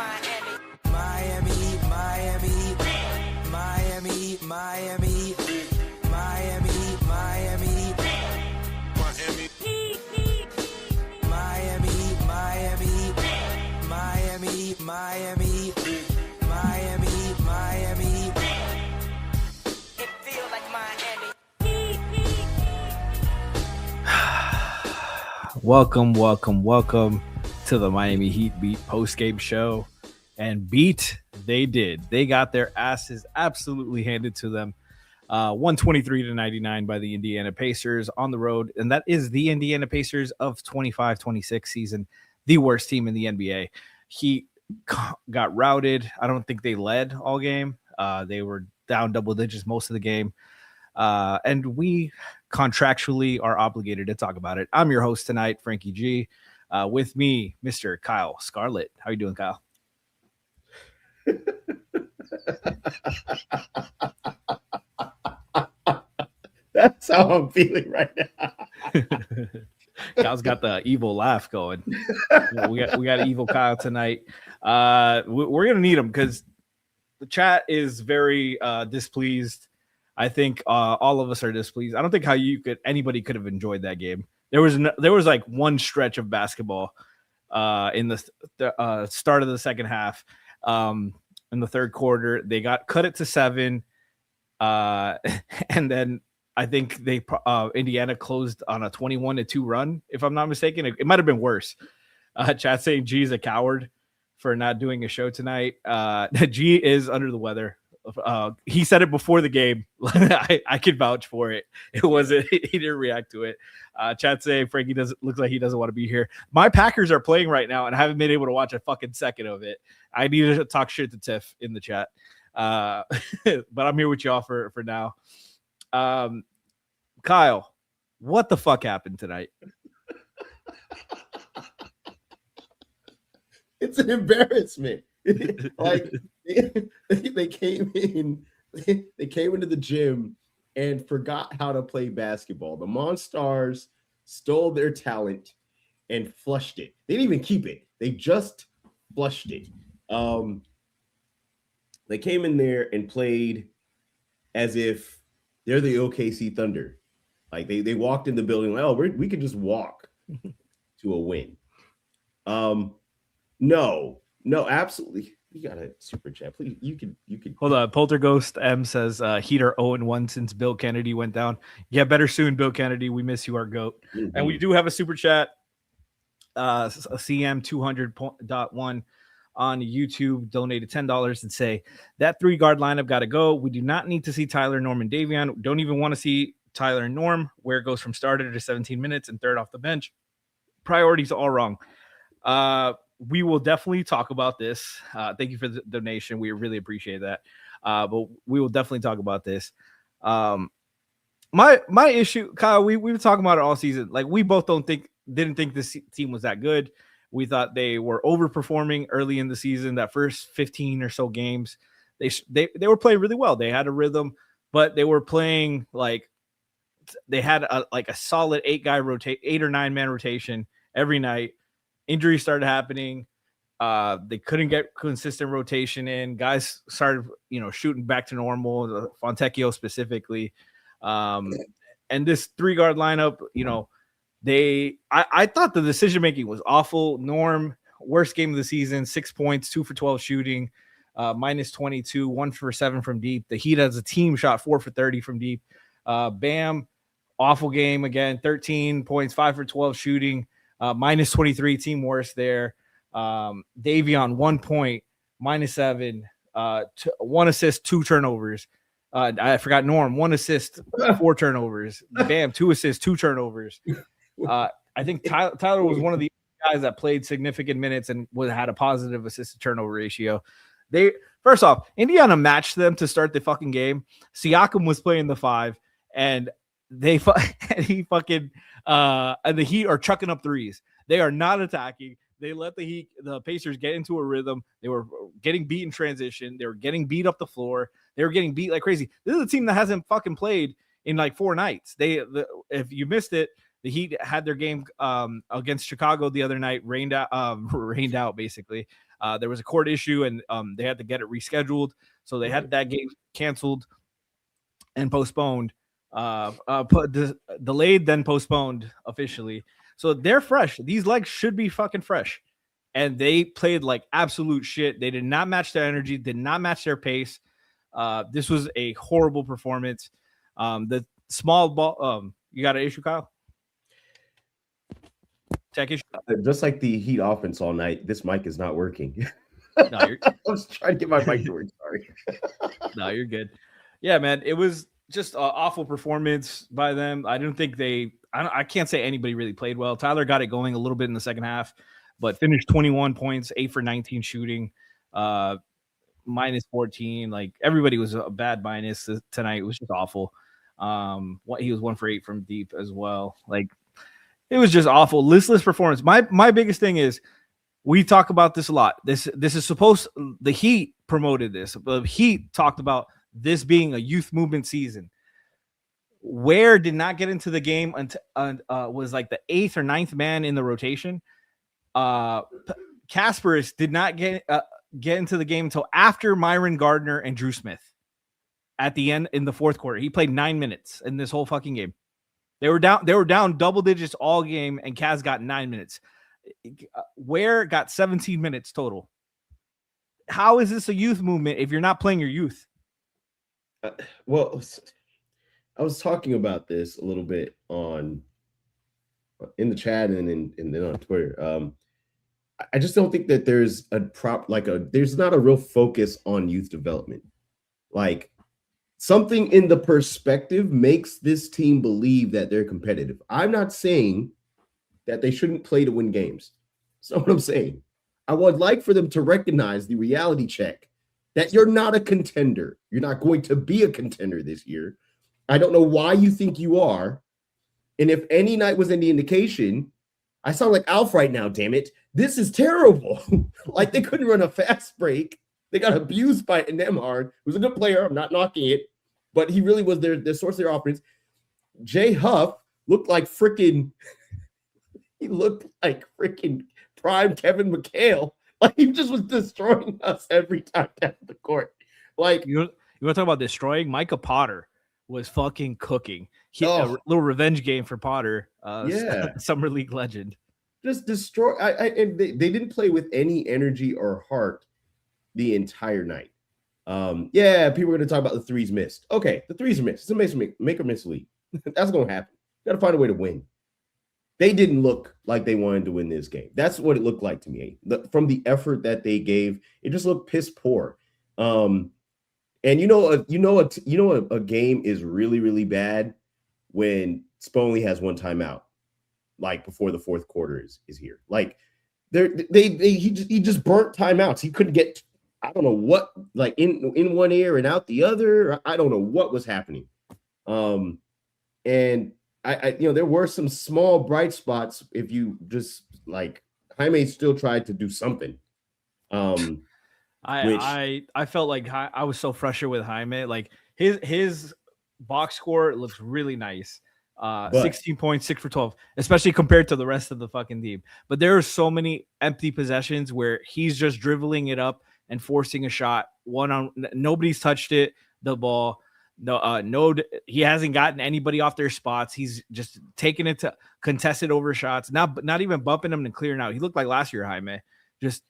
Miami, Miami, Miami, Miami, Miami, Miami, Miami, Miami, Miami, Miami, Miami, Miami, Miami. It feels like Miami. Welcome to the Miami Heat Beat postgame show. And beat, they did. They got their asses absolutely handed to them. 123-99 by the Indiana Pacers on the road. And that is the Indiana Pacers of 25-26 season, the worst team in the NBA. Heat got routed. I don't think they led all game. They were down double digits most of the game. And we contractually are obligated to talk about it. I'm your host tonight, Franky G. With me, Mr. Kyle Scarlett. How you doing, Kyle? That's how I'm feeling right now. Kyle's got the evil laugh going. We got evil Kyle tonight. We're gonna need him because the chat is very displeased. I think all of us are displeased. I don't think anybody could have enjoyed that game. There was like one stretch of basketball in the start of the second half. In the third quarter, they cut it to 7, and then I think Indiana closed on a 21-2 run, if I'm not mistaken. It might have been worse. Chat saying G is a coward for not doing a show tonight. G is under the weather. He said it before the game. I can vouch for it. It wasn't. He didn't react to it. Chat saying Franky looks like he doesn't want to be here. My Packers are playing right now, and I haven't been able to watch a fucking second of it. I need to talk shit to Tiff in the chat. But I'm here with y'all for now. Kyle, what the fuck happened tonight? It's an embarrassment. Like they came into the gym and forgot how to play basketball. The Monstars stole their talent and flushed it. They didn't even keep it. They just flushed it. They came in there and played as if they're the OKC Thunder. Like they walked in the building like, oh, we could just walk to a win. No, absolutely. You got a super chat, please. You can Hold on. Polterghost M says Heat are 0-1 since Bill Kennedy went down. Yeah, better soon, Bill Kennedy. We miss you, our GOAT. Mm-hmm. And we do have a super chat. CM 200.1 on YouTube donated $10 and say that 3-guard lineup got to go. We do not need to see Tyler, Norm, and Davion. Don't even want to see Tyler and Norm, where it goes from starter to 17 minutes and third off the bench. Priorities all wrong. We will definitely talk about this. Thank you for the donation. We really appreciate that. But we will definitely talk about this. My issue, Kyle, we were talking about it all season. Like we both didn't think this team was that good. We thought they were overperforming early in the season. That first 15 or so games, they were playing really well. They had a rhythm, but they were playing like they had a solid 8 or 9 man rotation every night. Injuries started happening. They couldn't get consistent rotation in. Guys started, shooting back to normal. Fontecchio specifically, and this 3-guard lineup, I thought the decision making was awful. Norm, worst game of the season, 6 points, 2 for 12 shooting, minus 22, 1 for 7 from deep. The Heat as a team shot 4 for 30 from deep. Bam, awful game again, 13 points, 5 for 12 shooting. Minus 23, team worst there. Davion, 1 point, minus 7, 1 assist, 2 turnovers. I forgot Norm, 1 assist, 4 turnovers. Bam, 2 assists, 2 turnovers. I think Tyler was one of the guys that played significant minutes and had a positive assist to turnover ratio. First off, Indiana matched them to start the fucking game. Siakam was playing the 5, and and the Heat are chucking up threes. They are not attacking. They let the Pacers get into a rhythm. They were getting beat in transition. They were getting beat up the floor. They were getting beat like crazy. This is a team that hasn't fucking played in like 4 nights. If you missed it, the Heat had their game against Chicago the other night, rained out basically. There was a court issue, and they had to get it rescheduled. So they had that game canceled and postponed, delayed, then postponed officially. So they're fresh. These legs should be fucking fresh. And they played like absolute shit. They did not match their energy, did not match their pace. This was a horrible performance. The small ball, you got an issue, Kyle? Tech issue? Just like the Heat offense all night, this mic is not working. No, I was trying to get my mic to work. Sorry. No, you're good. Yeah, man. It was just an awful performance by them. I don't think I can't say anybody really played well. Tyler got it going a little bit in the second half, but finished 21 points, 8 for 19 shooting, minus 14. Like everybody was a bad minus tonight. It was just awful. He was 1 for 8 from deep as well. Like it was just awful. Listless performance. My biggest thing is we talk about this a lot. This is the Heat promoted this. The Heat talked about this being a youth movement season. Ware did not get into the game until was like the 8th or 9th man in the rotation. Kasparis did not get into the game until after Myron Gardner and Drew Smith at the end in the fourth quarter. He played 9 minutes in this whole fucking game. They were down double digits all game, and Kaz got 9 minutes. Ware got 17 minutes total. How is this a youth movement if you're not playing your youth? Well, I was talking about this a little bit in the chat and then on Twitter. I just don't think that there's there's not a real focus on youth development. Like something in the perspective makes this team believe that they're competitive. I'm not saying that they shouldn't play to win games. That's not what I'm saying. I would like for them to recognize the reality check that you're not a contender. You're not going to be a contender this year. I don't know why you think you are. And if any night was any indication, I sound like Alf right now, damn it. This is terrible. Like they couldn't run a fast break. They got abused by Nemhard, who's a good player. I'm not knocking it, but he really was their source of their offense. Jay Huff looked like freaking prime Kevin McHale. Like he just was destroying us every time down the court. Like you want to talk about destroying? Micah Potter was fucking cooking. A little revenge game for Potter. Summer League legend. Just destroy. And they didn't play with any energy or heart the entire night. People are going to talk about the threes missed. Okay, the threes are missed. It's a make or miss league. That's going to happen. You got to find a way to win. They didn't look like they wanted to win this game. That's what it looked like to me. From the effort that they gave, it just looked piss poor. And a game is really, really bad when Spoelstra has one timeout, like before the fourth quarter is here. Like he just burnt timeouts. He couldn't get, I don't know what, like in one ear and out the other. I don't know what was happening. And I there were some small bright spots. If you just like Jaime still tried to do something. I felt like I was so frustrated with Jaime. Like his box score looks really nice. 16 points, 6 for 12, especially compared to the rest of the fucking team. But there are so many empty possessions where he's just dribbling it up and forcing a shot. Nobody's touched it. The ball. No, he hasn't gotten anybody off their spots. He's just taking it to contested over shots, not even bumping them and clearing out. He looked like last year, Jaime, just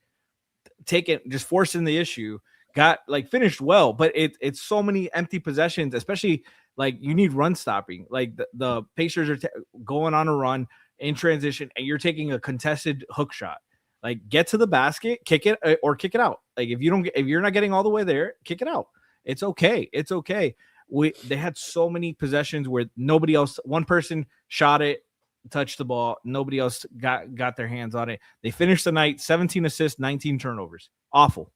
forcing the issue. Got like finished well, but it's so many empty possessions, especially like you need run stopping. Like the Pacers are going on a run in transition, and you're taking a contested hook shot. Like get to the basket, kick it or kick it out. Like if you're not getting all the way there, kick it out. It's okay. It's okay. They had so many possessions where nobody else, one person shot it, touched the ball, nobody else got their hands on it. They finished the night 17 assists, 19 turnovers. Awful,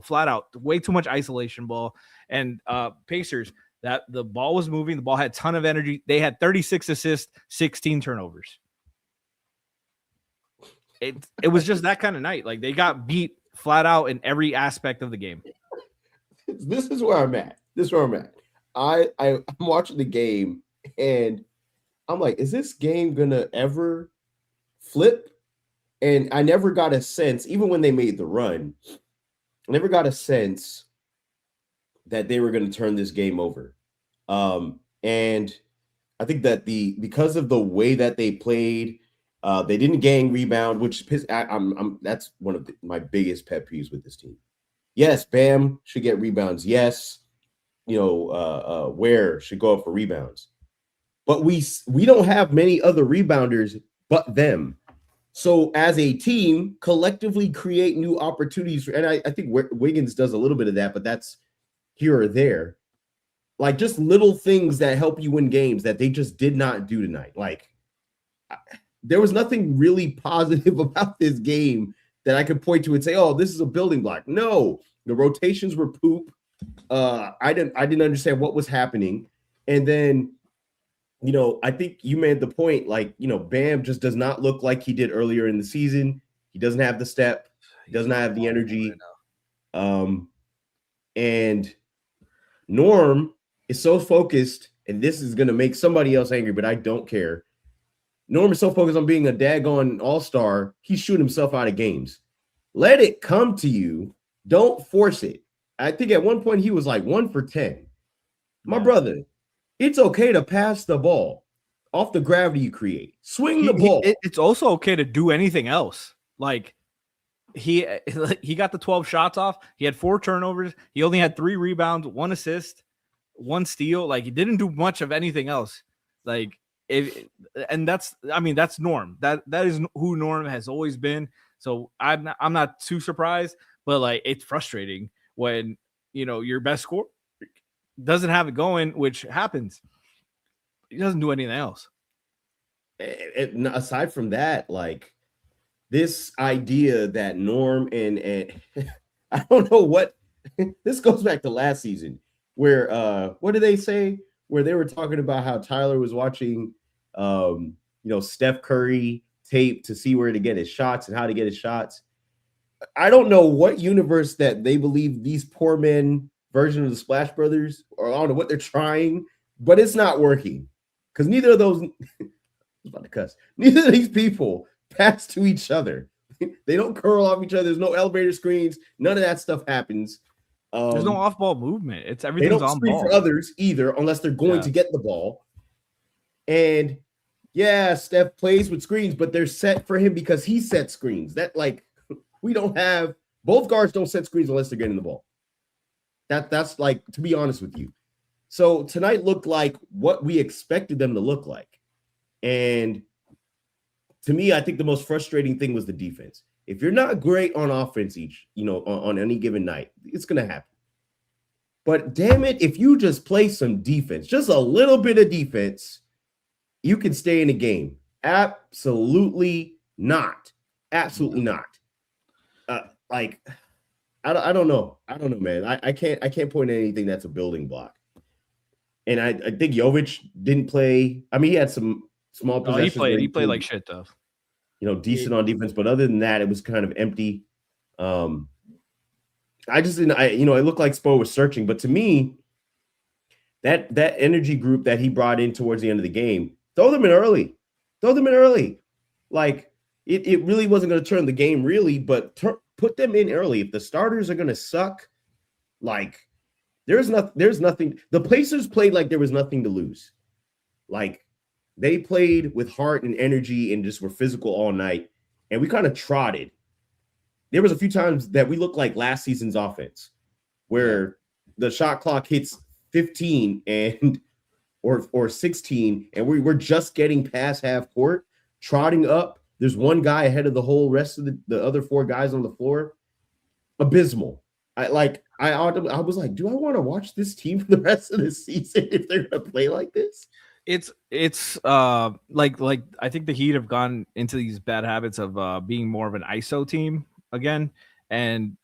flat out. Way too much isolation ball. And Pacers, that the ball was moving, the ball had a ton of energy. They had 36 assists, 16 turnovers. It was just that kind of night. Like they got beat flat out in every aspect of the game. This is where I'm at. I'm watching the game and I'm like, is this game gonna ever flip? And I never got a sense, even when they made the run, I never got a sense that they were going to turn this game over. And I think that because of the way that they played, they didn't gang rebound, which that's one of my biggest pet peeves with this team. Yes, Bam should get rebounds. Yes, Ware should go up for rebounds. But we don't have many other rebounders but them. So as a team, collectively create new opportunities. And I think Wiggins does a little bit of that, but that's here or there. Like just little things that help you win games that they just did not do tonight. Like there was nothing really positive about this game that I could point to and say, oh, this is a building block. No, the rotations were poop. I didn't understand what was happening. And then, I think you made the point, like, Bam just does not look like he did earlier in the season. He doesn't have the step. He doesn't have the energy. And Norm is so focused, and this is going to make somebody else angry, but I don't care. Norm is so focused on being a daggone all-star, he's shooting himself out of games. Let it come to you. Don't force it. I think at one point he was like 1 for 10. My brother, it's okay to pass the ball off the gravity you create. Swing the ball. It's also okay to do anything else. Like he got the 12 shots off. He had 4 turnovers. He only had 3 rebounds, 1 assist, 1 steal. Like he didn't do much of anything else. Like that's Norm. That is who Norm has always been. So I'm not too surprised, but like it's frustrating when your best scorer doesn't have it going, which happens. He doesn't do anything else. Aside from that, like this idea that Norm and I don't know what this goes back to last season where what did they say? Where they were talking about how Tyler was watching Steph Curry tape to see where to get his shots and how to get his shots. I don't know what universe that they believe these poor men version of the Splash Brothers, or I don't know what they're trying, but it's not working because neither of those neither of these people pass to each other. They don't curl off each other. There's no elevator screens. None of that stuff happens. There's no off-ball movement. It's everything's on ball. They don't screen for others either, unless they're going to get the ball. And Steph plays with screens, but they're set for him because he sets screens. That we don't have both guards don't set screens unless they're getting the ball. That's like, to be honest with you. So tonight looked like what we expected them to look like. And to me, I think the most frustrating thing was the defense. If you're not great on offense on any given night, it's going to happen. But damn it, if you just play some defense, just a little bit of defense, you can stay in the game. Absolutely not. Absolutely not. I don't know. I don't know, man. I can't point at anything that's a building block. And I think Jovic didn't play. I mean, he had some small possessions. He played like shit though. Decent on defense, but other than that, it was kind of empty. I just didn't. It looked like Spo was searching, but to me, that energy group that he brought in towards the end of the game, throw them in early. Like it really wasn't going to turn the game really, but put them in early. If the starters are going to suck, like there's nothing. The Pacers played like there was nothing to lose. Like they played with heart and energy and just were physical all night. And we kind of trotted. There was a few times that we looked like last season's offense where the shot clock hits 15 or 16, and we're just getting past half court, trotting up. There's one guy ahead of the whole rest of the other 4 guys on the floor. Abysmal. I was like, do I want to watch this team for the rest of the season if they're going to play like this? It's like I think the Heat have gone into these bad habits of being more of an ISO team again, and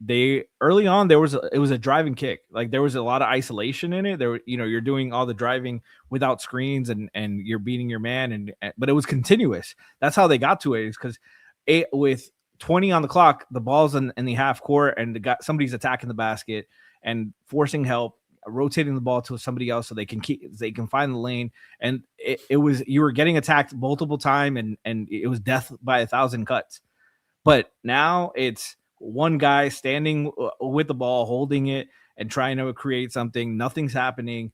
they early on it was a driving kick. Like there was a lot of isolation in it. You're doing all the driving without screens and you're beating your man, but it was continuous. That's how they got to it, is because with 20 on the clock, the ball's in the half court and somebody's attacking the basket and forcing help. rotating the ball to somebody else so they can find the lane. And it was, you were getting attacked multiple times, and it was death by 1,000 cuts. But now it's one guy standing with the ball, holding it and trying to create something. Nothing's happening.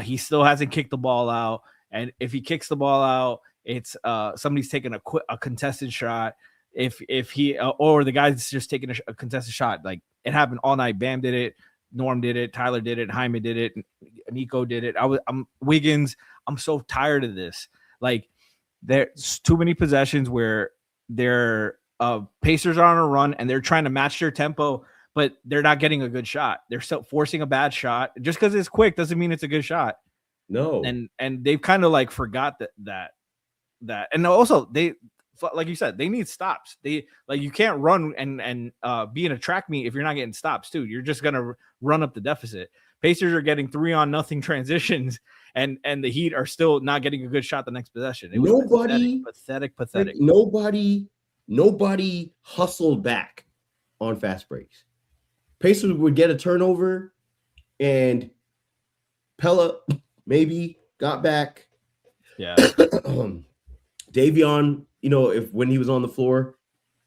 He still hasn't kicked the ball out. And if he kicks the ball out, it's somebody's taking a contested shot. If he or the guy's just taking a contested shot, like it happened all night. Bam did it, Norm did it, Tyler did it, Jaime did it, Nico did it. I'm Wiggins. I'm so tired of this. Like, there's too many possessions where they're Pacers are on a run and they're trying to match their tempo, but they're not getting a good shot. They're still forcing a bad shot. Just because it's quick doesn't mean it's a good shot. No. And they've kind of like forgot that. And also they, like you said, they need stops. They, like, you can't run and be in a track meet if you're not getting stops too. You're just gonna run up the deficit. Pacers are getting 3-on-0 transitions, and the Heat are still not getting a good shot the next possession. It was pathetic. Like, nobody hustled back on fast breaks. Pacers would get a turnover, and Pella maybe got back. Yeah. Davion, when he was on the floor,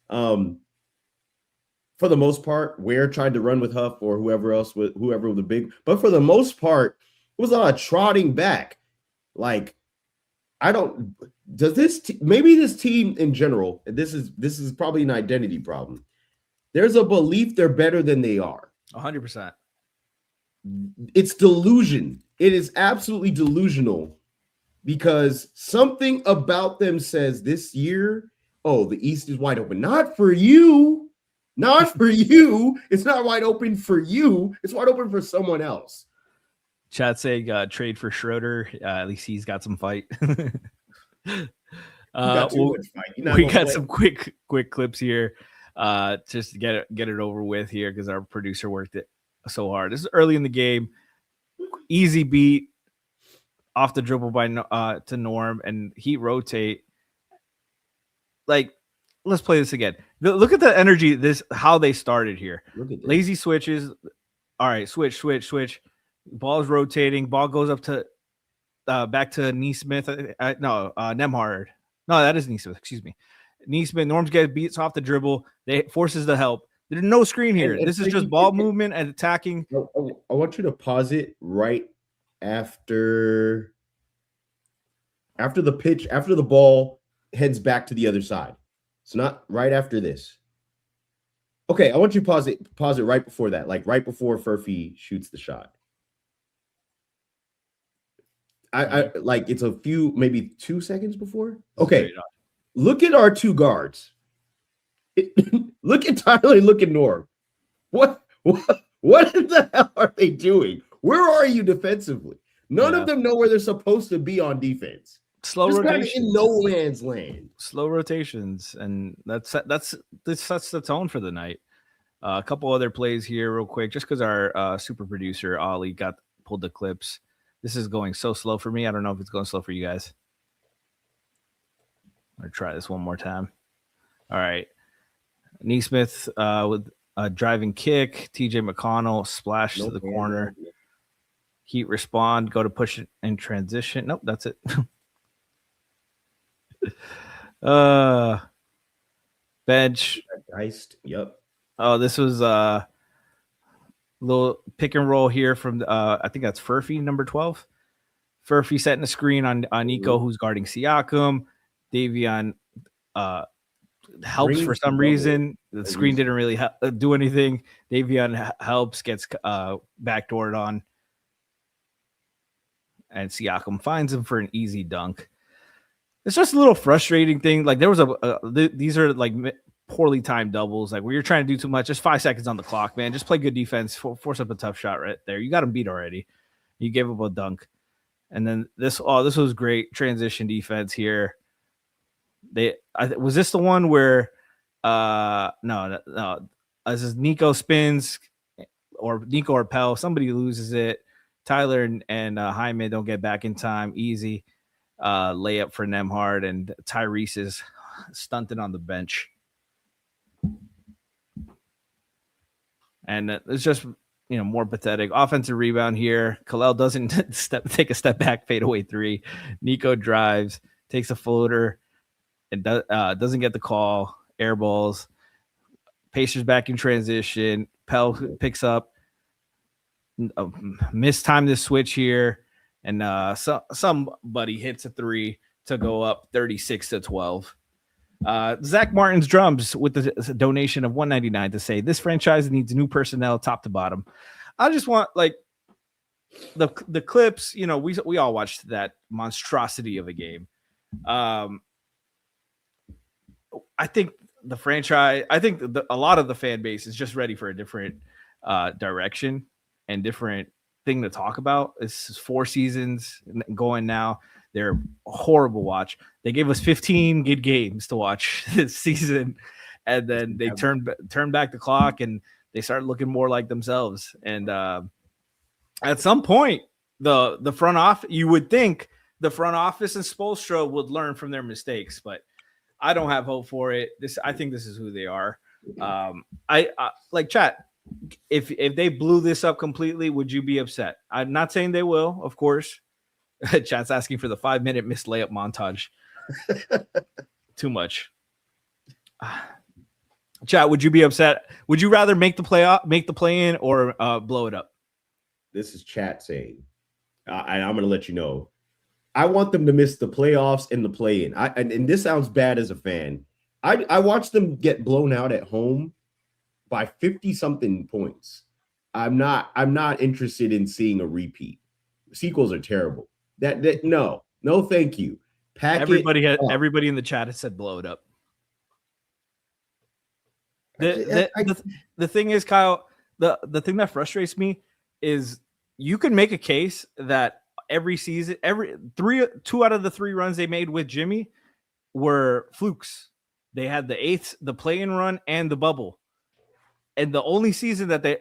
for the most part, Ware tried to run with Huff or whoever was the big, but for the most part, it was a lot of trotting back. Like, maybe this team in general, this is probably an identity problem. There's a belief they're better than they are. 100%. It's delusion. It is absolutely delusional, because something about them says this year, oh, the East is wide open. Not for you. Not for you. It's not wide open for you. It's wide open for someone else. Chat saying trade for Schroeder. At least he's got some fight. We got some quick clips here. Just to get it over with here, because our producer worked it so hard. This is early in the game. Easy beat off the dribble by to Norm, and Heat rotate. Like, let's play this again. Look at the energy. How they started here. Lazy switches. All right, switch. Ball's rotating. Ball goes up to back to Neesmith. Nemhard. No, that is Neesmith. Excuse me. Neesmith. Norm's get beats off the dribble. They forces the help. There's no screen here. This is just ball movement and attacking. I want you to pause it right after the pitch, after the ball heads back to the other side. It's not right after this. Okay, I want you to pause it right before that, like right before Furphy shoots the shot. I like, it's a few, maybe 2 seconds before. Okay, look at our two guards. Look at Tyler and look at Norm. What in the hell are they doing? Where are you defensively? None of them know where they're supposed to be on defense. Slow just rotations. Kind of in no man's land. Slow rotations, and this sets the tone for the night. A couple other plays here, real quick, just because our super producer Ollie pulled the clips. This is going so slow for me. I don't know if it's going slow for you guys. I'm gonna try this one more time. All right, Neesmith with a driving kick. TJ McConnell splash to the corner. Heat respond, go to push it in transition. Nope, that's it. Bench. Geist. Yep. Oh, this was a little pick and roll here from I think that's Furphy, number 12. Furphy setting a screen on Nico, who's guarding Siakam. Davion helps for some reason. The screen didn't really do anything. Davion helps, gets backdoored on, and Siakam finds him for an easy dunk. It's just a little frustrating thing. Like, there was these are like poorly timed doubles. Like, where you're trying to do too much. Just 5 seconds on the clock, man. Just play good defense. Force up a tough shot right there. You got him beat already. You gave up a dunk. And then this was great transition defense here. Was this the one where no. This is Nico spins, or Nico or Pell. Somebody loses it. Tyler and Jaime don't get back in time. Easy layup for Nemhard, and Tyrese is stunted on the bench. And it's just, more pathetic. Offensive rebound here. Kalel doesn't take a step back, fadeaway three. Nico drives, takes a floater, and doesn't get the call. Air balls. Pacers back in transition. Pell picks up. Mistimed the switch here, and somebody hits a three to go up 36-12. Zach Martin's drums with the donation of $199 to say this franchise needs new personnel top to bottom. I just want the clips. We all watched that monstrosity of a game. I think the franchise. I think a lot of the fan base is just ready for a different direction and different thing to talk about. This is 4 seasons going now. They're a horrible watch. They gave us 15 good games to watch this season, and then they turned back the clock and they started looking more like themselves. And at some point, the front office, you would think the front office and Spoelstra would learn from their mistakes, but I don't have hope for it. I think this is who they are. I like chat. If they blew this up completely, would you be upset? I'm not saying they will, of course. Chat's asking for the 5-minute missed layup montage. Too much. Chat, would you be upset? Would you rather make the play in, or blow it up? This is chat saying, and I'm going to let you know. I want them to miss the playoffs and the play in. And this sounds bad as a fan. I watched them get blown out at home by 50 something points. I'm not interested in seeing a repeat. Sequels are terrible. No, thank you. Everybody in the chat has said blow it up. The thing is, Kyle, the thing that frustrates me is you can make a case that every season, 2 out of the 3 runs they made with Jimmy were flukes. They had the play-in run and the bubble. And the only season that they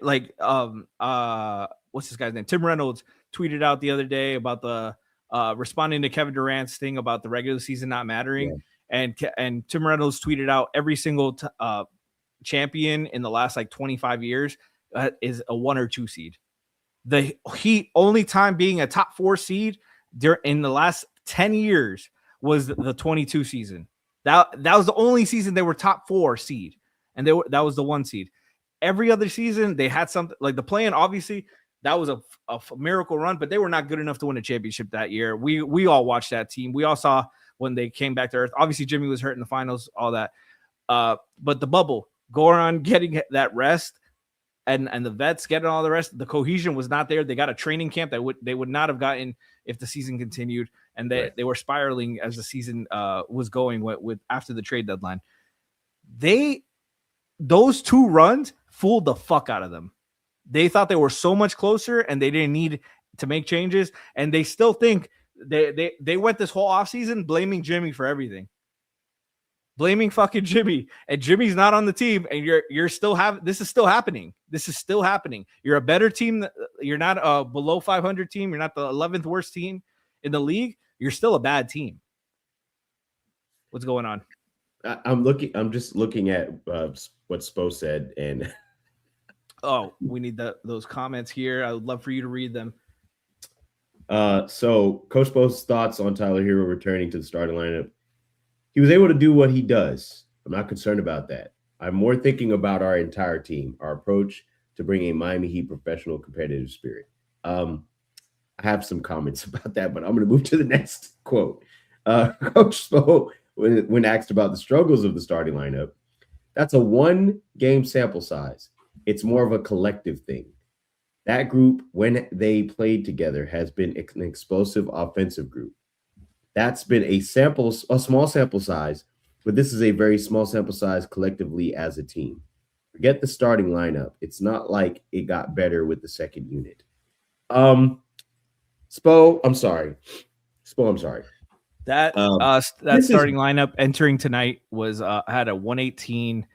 what's this guy's name? Tim Reynolds tweeted out the other day about the responding to Kevin Durant's thing about the regular season not mattering. Yeah. And Tim Reynolds tweeted out every single champion in the last 25 years is a 1 or 2 seed. The Heat only time being a top 4 seed in the last 10 years was the 22 season. That was the only season they were top 4 seed, and that was the 1 seed. Every other season they had something like the play-in. Obviously, that was a miracle run, but they were not good enough to win a championship that year. We all watched that team. We all saw when they came back to earth. Obviously, Jimmy was hurt in the finals, all that. But the bubble, Goran getting that rest, and the vets getting all the rest, the cohesion was not there. They got a training camp that they would not have gotten if the season continued, and they were spiraling as the season was going with after the trade deadline. Those 2 runs fooled the fuck out of them. They thought they were so much closer and they didn't need to make changes, and they still think they went this whole offseason blaming Jimmy for everything. Blaming fucking Jimmy, and Jimmy's not on the team, and you're still this is still happening. This is still happening. You're a better team. You're not a below 500 team. You're not the 11th worst team in the league. You're still a bad team. What's going on? I'm just looking at what Spo said, and we need those comments here. I would love for you to read them. So Coach Spo's thoughts on Tyler Hero returning to the starting lineup. He was able to do what he does. I'm not concerned about that. I'm more thinking about our entire team, our approach to bring a Miami Heat professional competitive spirit. I have some comments about that, but I'm going to move to the next quote. Coach Spo, when asked about the struggles of the starting lineup, that's a 1-game sample size. It's more of a collective thing. That group, when they played together, has been an explosive offensive group. That's been a small sample size, but this is a very small sample size collectively as a team. Forget the starting lineup. It's not like it got better with the second unit. Spo, I'm sorry. That starting lineup entering tonight was had a 118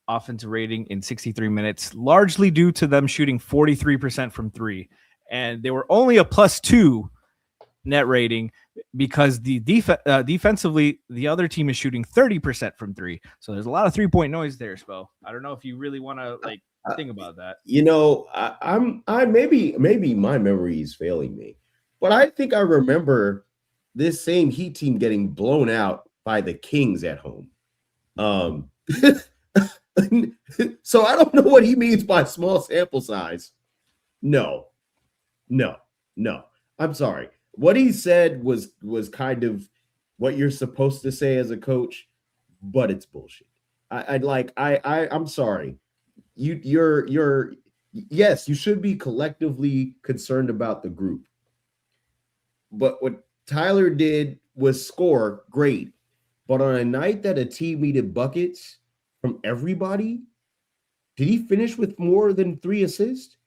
offensive rating in 63 minutes, largely due to them shooting 43% from 3, and they were only a +2 net rating because the defensively the other team is shooting 30% from 3. So there's a lot of 3-point noise there, Spo. I don't know if you really want to Think about that. I maybe my memory is failing me, but I think I remember this same Heat team getting blown out by the Kings at home. So I don't know what he means by small sample size. No. I'm sorry. What he said was kind of what you're supposed to say as a coach, but it's bullshit. I'm sorry. You're yes, you should be collectively concerned about the group. But what Tyler did was score great. But on a night that a team needed buckets from everybody, did he finish with more than 3 assists?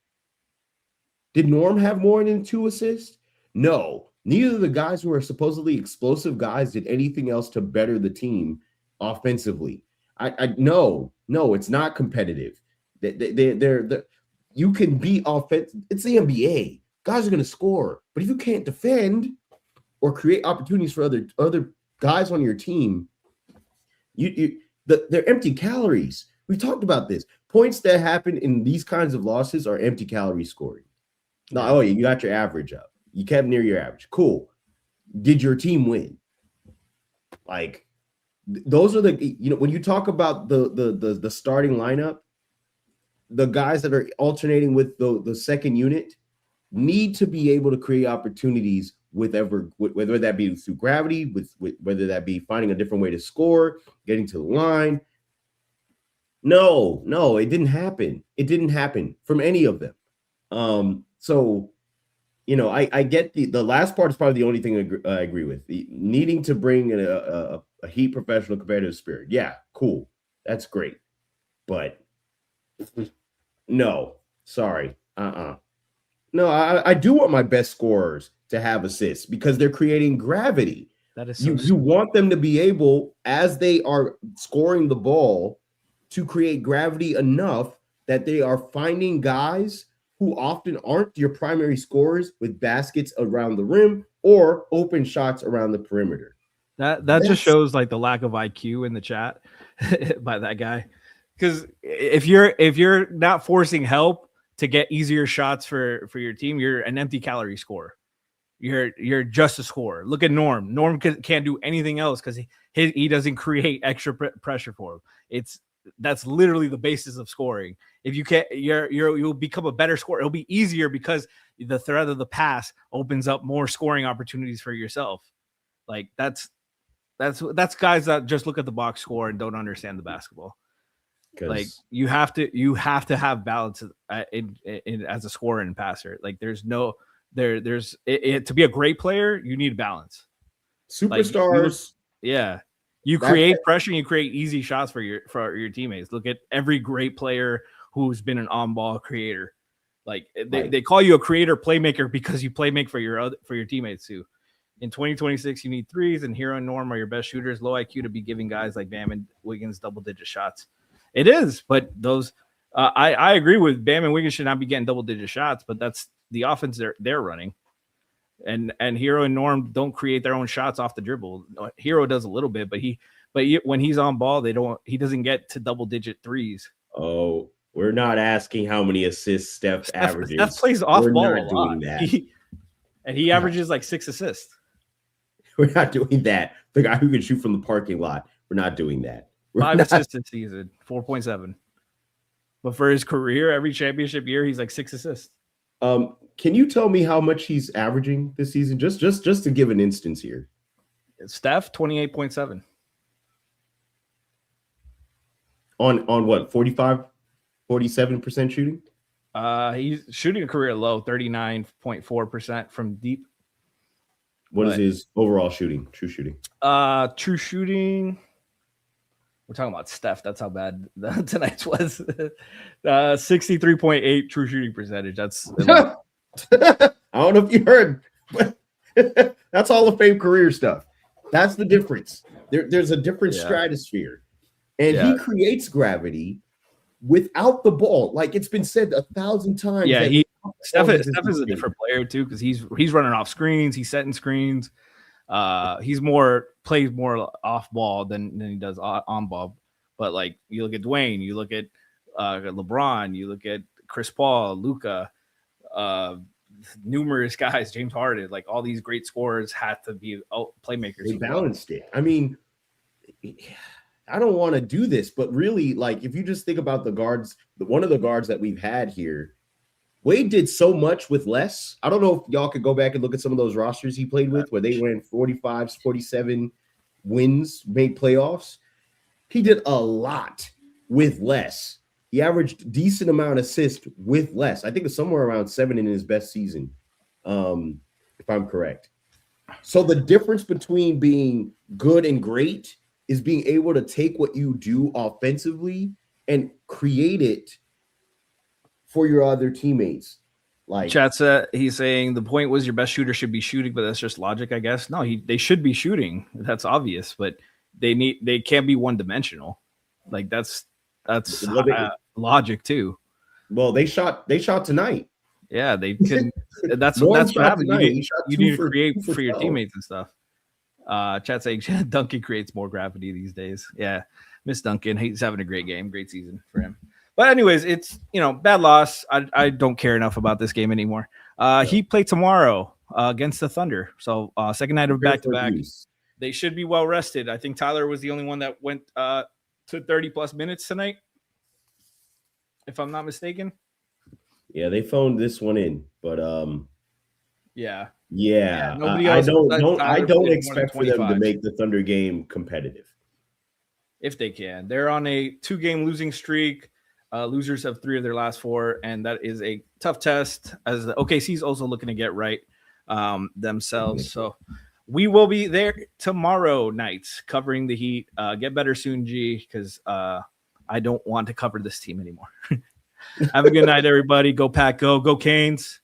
Did Norm have more than 2 assists? No. Neither of the guys who are supposedly explosive guys did anything else to better the team offensively. No, it's not competitive. You can be offense. It's the NBA. Guys are going to score, but if you can't defend or create opportunities for other guys on your team, they're empty calories. We talked about this. Points that happen in these kinds of losses are empty calorie scoring. No, you got your average up. You kept near your average. Cool. Did your team win? Like, those are when you talk about the starting lineup, the guys that are alternating with the second unit need to be able to create opportunities whether that be through gravity, whether that be finding a different way to score, getting to the line. No, it didn't happen. It didn't happen from any of them. So, I get the last part is probably the only thing I agree with. The needing to bring a Heat professional competitive spirit. Yeah, cool. That's great. But no, sorry. No, I do want my best scorers to have assists because they're creating gravity. That is you want them to be able, as they are scoring the ball, to create gravity enough that they are finding guys who often aren't your primary scorers with baskets around the rim or open shots around the perimeter. That just shows like the lack of IQ in the chat by that guy. Because if you're not forcing help to get easier shots for your team, you're an empty calorie scorer. You're just a scorer. Look at Norm. Norm can't do anything else because he doesn't create extra pressure for him. That's literally the basis of scoring. If you can't, you'll become a better scorer. It'll be easier because the threat of the pass opens up more scoring opportunities for yourself. Like that's guys that just look at the box score and don't understand the basketball. Like you have to have balance in as a scorer and passer. Like there's to be a great player, you need balance. Superstars, you create pressure and you create easy shots for your teammates. Look at every great player who's been an on-ball creator. Like they call you a creator playmaker because you make for your teammates too. In 2026, you need threes, and Hero and Norm are your best shooters. Low IQ to be giving guys like Bam and Wiggins double-digit shots. It is, but those I agree with Bam and Wiggins should not be getting double-digit shots, but that's the offense they're running. And Hero and Norm don't create their own shots off the dribble. Hero does a little bit, but when he's on ball, he doesn't get to double-digit threes. Oh, we're not asking how many assists Steph averages. Steph plays off ball a lot. Doing that. He averages like 6 assists. We're not doing that. The guy who can shoot from the parking lot. We're not doing that. 5 assists this season, 4.7. But for his career, every championship year, he's like 6 assists. Can you tell me how much he's averaging this season? Just to give an instance here. Steph, 28.7. On what, 47% shooting? He's shooting a career low, 39.4% from deep. What is his overall shooting? True shooting. True shooting. We're talking about Steph. That's how bad tonight's was. 63.8 true shooting percentage. That's I don't know if you heard, but that's Hall of Fame career stuff. That's the difference. There's a different stratosphere. And he creates gravity without the ball. Like it's been said 1,000 times. Yeah, Steph is a different player too because he's running off screens, he's setting screens. He's plays more off ball than he does on ball. But like you look at Dwayne, you look at LeBron, you look at Chris Paul, Luka, numerous guys, James Harden, like all these great scorers had to be playmakers. They balanced it. I mean, I don't want to do this, but really, like, if you just think about the guards, one of the guards that we've had here, Wade did so much with less. I don't know if y'all could go back and look at some of those rosters he played with where they ran 45s, 47 wins, made playoffs. He did a lot with less. He averaged decent amount of assists with less. I think it's somewhere around 7 in his best season, if I'm correct. So the difference between being good and great is being able to take what you do offensively and create it for your other teammates. Like Chat's he's saying the point was your best shooter should be shooting, but that's just logic, I guess. No, they should be shooting. That's obvious, but they can't be one dimensional. Like that's logic too. Well, they shot tonight. Yeah, they can. That's what happens. You need to create for your 12. teammates and stuff. Chat saying Duncan creates more gravity these days. Yeah, miss Duncan. He's having a great game, great season for him. But anyways, it's bad loss. I don't care enough about this game anymore. He played tomorrow against the Thunder, so second night of back-to-back. They should be well rested. I think Tyler was the only one that went to 30+ minutes tonight, if I'm not mistaken. Yeah, they phoned this one in, but yeah. Nobody else. I don't expect for them to make the Thunder game competitive. If they can, they're on a 2-game losing streak. Losers have 3 of their last 4, and that is a tough test. As the OKC is also looking to get right themselves. So we will be there tomorrow night covering the Heat. Get better soon, G, because I don't want to cover this team anymore. Have a good night, everybody. Go Pack, go Canes.